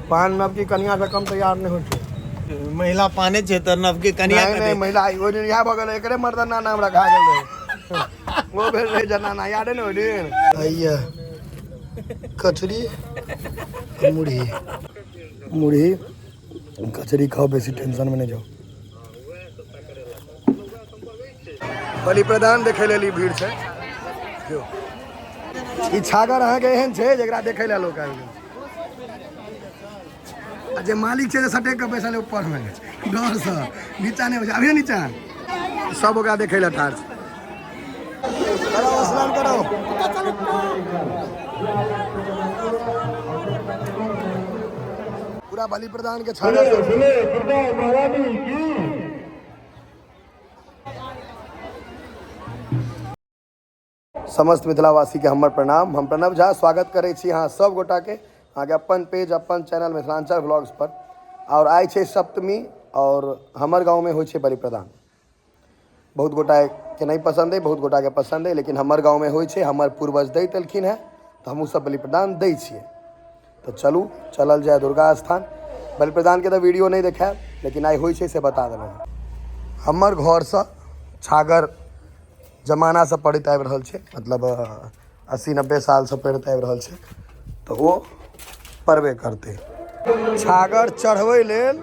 पान नव की कन्या से कम तैयार नहीं होते। महिला पाने छे त नव की कन्या नहीं महिला वो दिन यहाँ बगल एकरे मर्दाना नाम रखा गेल रहे वो भेल रहे जनाना याद है ना वो दिन। आइया कचरी मुढ़ी मुढ़ी कचरी खाओ, बेसी टेंशन में नहीं जाओ। बलि प्रदान देखे लेली भीड़ से। ई छागर अहाँके एहन छै जकरा देखै ला लोग आबि गेल। आ जे मालिक छै सटेक के पैसा ले ऊपर में डर से नीचा नहीं हो जाए। अभी नीचा सब ओकरा देखे ला ठाढ़ छै। करो स्नान करो। पूरा बलि प्रदान के छागर समस्त मिथिलावासी के हमर प्रणाम। हम प्रणव झा स्वागत करै छी अहाँ सब गोटा के अहाँ के अपन पेज अपन चैनल मिथिलांचल व्लॉग्स पर। और आइ छै सप्तमी और हमर गांव में होइ छै बलि प्रदान। बहुत गोटा के नहीं पसंद है, बहुत गोटा के पसंद है, लेकिन हमर गांव में होइ छै। हमर पूर्वज दैत एलखिन है तो हमहूँ सब बलि प्रदान दै छियै। तो चलू चलल जाए दुर्गा स्थान। बलि प्रदान के तो वीडियो नहीं देखाएब, लेकिन आइ होइ छै से बता देलहुँ। हमर घर से छागर जमाना से पढ़ैत आबि रहल छै, मतलब 80-90 साल से पढ़ैत आबि रहल छै। तो वो पढ़बे करते। छागर चढ़बै लेल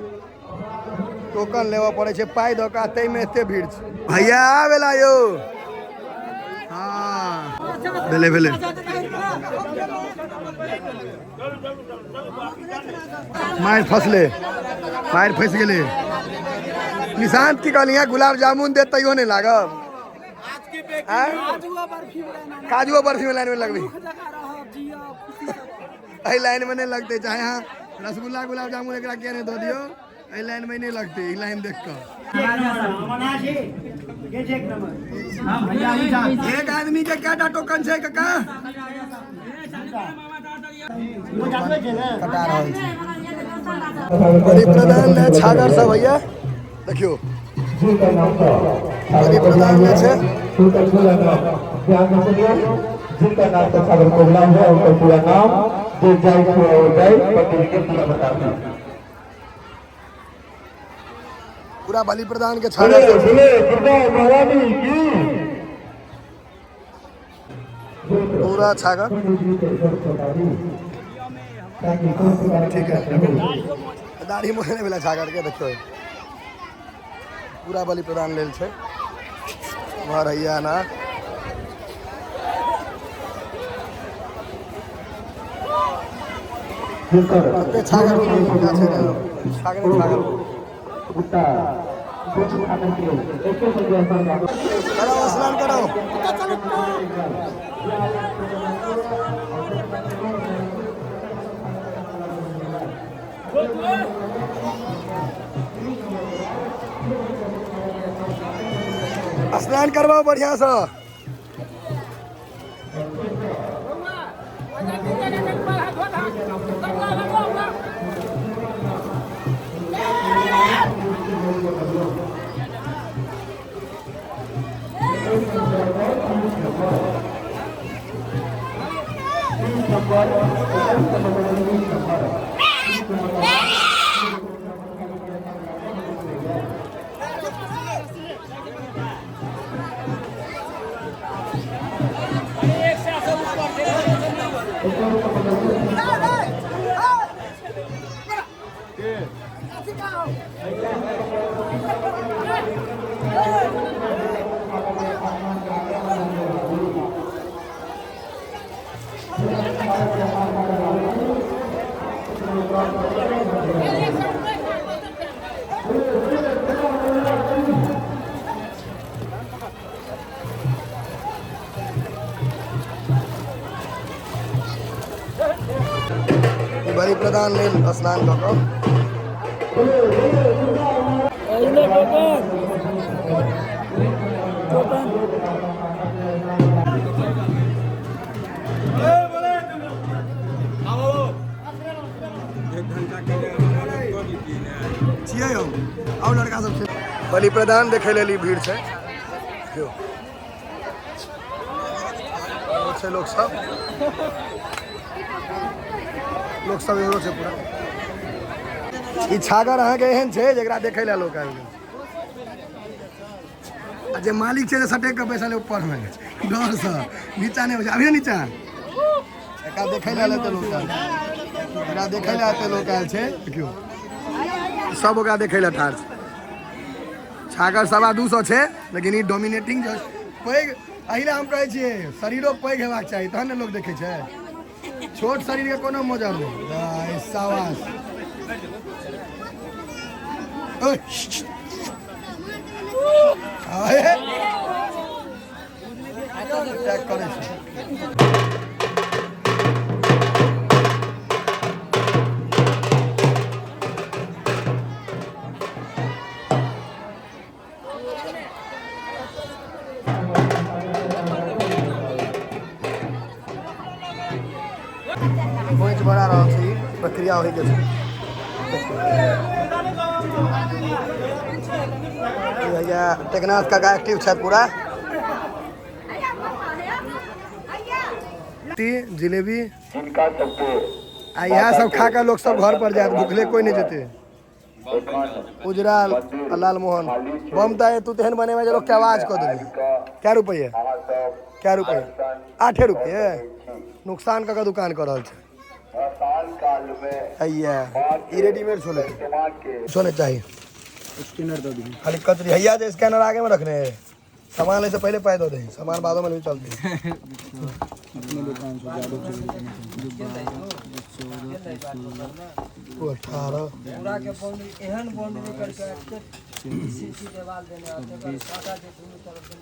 टोकन लेवा पड़े छै, पाई दऽ कऽ। ताहिमे एते भीड़ छै भैया आबेला यौ। हाँ भेले भेले मारि फसले, मारि फंस गेले। निशांत की कहलियै गुलाब जामुन दे तैयो नहीं लागब। काजुआ बर्फी में लाइन में लगबी, एहि लाइन में नहीं लगते। चाहे यहाँ रसगुल्ला गुलाब जामुन एक के नहीं दो दियो, एहि लाइन में नहीं लगते। ई लाइन देख कर एक आदमी के क्या टोकन है कका कटा रहल छै। बलि प्रदान ले छागर सब भैया देखियो बलि प्रदान ले छै। जिनका नाम से छागर को नाम है उनका पूरा नाम जो जाए पंडित के पूरा बता दें। पूरा बलि प्रदान के छागर पूरा छागर ठीक है। दाढ़ी मोहने वाला छागर के देखियो पूरा बलि प्रदान लेल छै। वहाँ रहिया ना छागर छागर करो स्नान करो। स्नान करवाओ बढ़िया से। बलि प्रदान लेल स्नान कऽ कऽ छियै हम और लड़का सब बलि प्रदान देखे लेली भीड़ छै। लोग सब इधरो छै पूरा। ई छागर अहाँके एहन छै जकरा देखै लए लोक आबि गेल आ जे मालिक छै से सटेक के बैसल ऊपर में डर से नीचा नहीं हो अभी नीचा एकरा देखै लए लेते लोक एकरा देखै लए एते लोक आयल छै देखियो सब ओकरा देखै लए ठाढ़ छै छागर 250 छै लेकिन ई डोमिनेटिंग छै पैघ एहिले हम कहै छियै शरीरो पैघ हेबाक चाही तहन ने लोक देखै छै छोट शरीर के कोनो मोजर नहीं सावास अटैक करे छै पॉइंट बढ़ा रहा छै प्रक्रिया होइ के छै टेकनाथ का एक्टिव छत पूरा जिलेबी आ यहाँ सब खा कर लोग सब घर पर जाए भूखले कोई नहीं जेते उजरा लाल मोहन बम तू तेहन बने में लोग के आवाज कर दे क्या रुपये 8 रुपये नुकसान का दुकान कर रहा है ये रेडीमेड सोने चाहिए स्कैनर दो दी खाली कतरी हैया जे स्कैनर आगे में रखने हैं सामान ले से पहले पाए दो दे सामान बादों में नहीं चलते अपने दुकान से जादू वो 18 पूरा के बाउंड्री एहन बाउंड्री करके सीसी दीवार देने आते हैं काटा दे दोनों तरफ से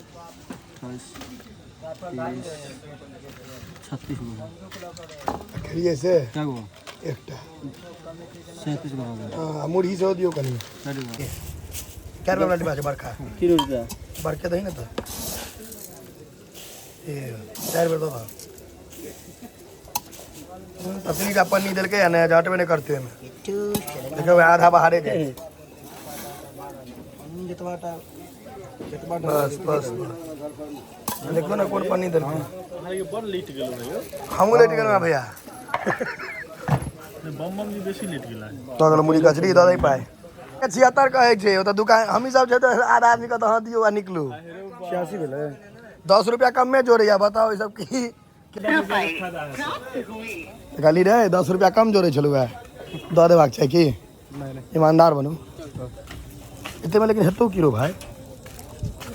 तापर गाड़ी रहे 36 खड़िए से क्या हुआ एकटा 37 हो गया हां मुड़ी से दियो कनी क्या रुपया डिब्बा छै बरखा किलो रुपया बरके दही ना तो ए 4 रुपया दो पतली का पन्नी दिल के ना जाट में नहीं करते हैं देखो आधा बाहरे जाए बस बस देखो ना कौन पन्नी दिल के हम लेट गेल भैया तो अगल मुड़ी कचरी दे पाए 76 कहे छै ओ त दुकान हमी सब छै त आधा आदमी के त हां दियो आ निकलू 86 भेलै 10 रुपया कम में जोड़ैया बताओ ई सब की गाली रे 10 रुपया कम जोड़े छलु है द देबाक छै की ईमानदार बनू इते में लेकिन हेतौ की रो भाई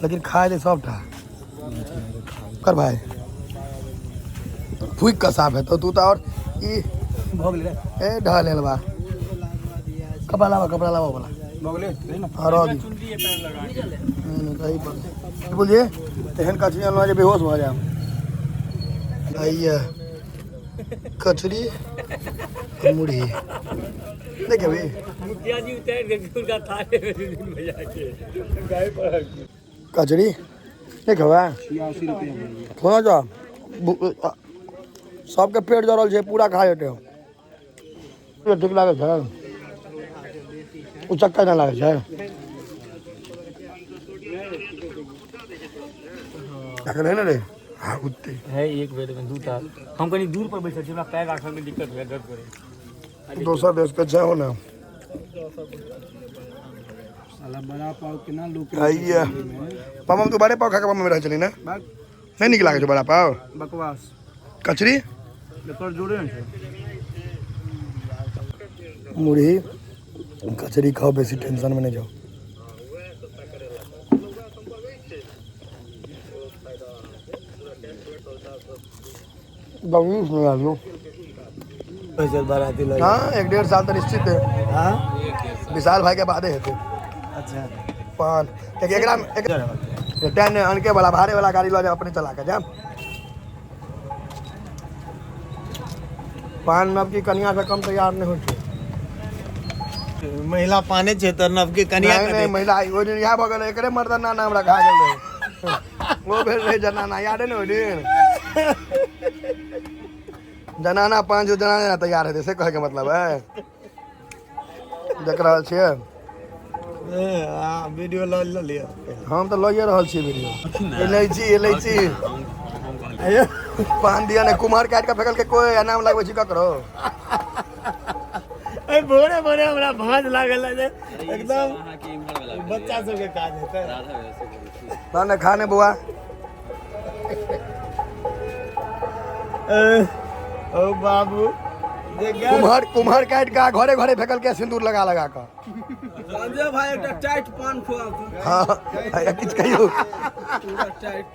लेकिन खाए दे सबटा कर भाई फुक का साफ है तो तू तो और ई भोग ले ए ढाल लेलबा कपड़ा लावा बोला भोग ले ना हां रो दी नहीं पर बोलिए तेहन कचरी अनवा जे बेहोश भ जाए आइया कचरी मुड़ी देखे भाई मुखिया जी उतर के उनका थाने में दिन में जाके गाय पर कचरी देखे बा 86 रुपया फोन जा सबके पेट जरल छै पूरा खा जेते ठीक लागे छै उचक्का ना लागे छै अगर है ना रे हाँ कुत्ते है एक बेड में दूटा हम कहीं दूर पर बैठे हमरा पैर रखने में दिक्कत है दर्द करे दोसर देश के छै हो ना साला बड़ा पाव के ना लोग आइया पापा तू बड़े पाव खा के पापा में रह चली ना नहीं निक लागे छै बड़ा पाव बकवास कचरी लेकर जोड़े हैं मुड़ी कचरी खाओ बेसी टेंशन में नहीं जाओ बाबू सुन लो बाराती लगे हाँ 1-1.5 साल तो निश्चित है हां विशाल भाई के बादे हेते अच्छा पान क्योंकि एकरा एक टेन अनके वाला भारे वाला गाड़ी लो जा अपने चला के जा पान नब की कन्या से कम तैयार नहीं होती महिला पाने छै त नव के कन्या नहीं नहीं महिला ओ दिन यहाँ बगल एकरे मर्दाना नाम रखा गेल रहे वो भेल रहे जनाना याद है ना ओ दिन जनाना 5 जनाना तैयार है से कहे के मतलब है देख रहल छियै वीडियो ल लिया हम तो लइए रहल छी वीडियो इलायची पान दिया ने कुमार काट के फेकल के कोई नाम लगबै छी ककरो ए भोरे भोरे हमरा भांज लागल है एकदम बच्चा सब के काज है ना खाने बुआ ओ बाबू कुम्हार काट का घरे घरे फेकल के सिंदूर लगा लगा कर संजय भाई एक टाइट पान खुआ हाँ किछ कहियो पूरा टाइट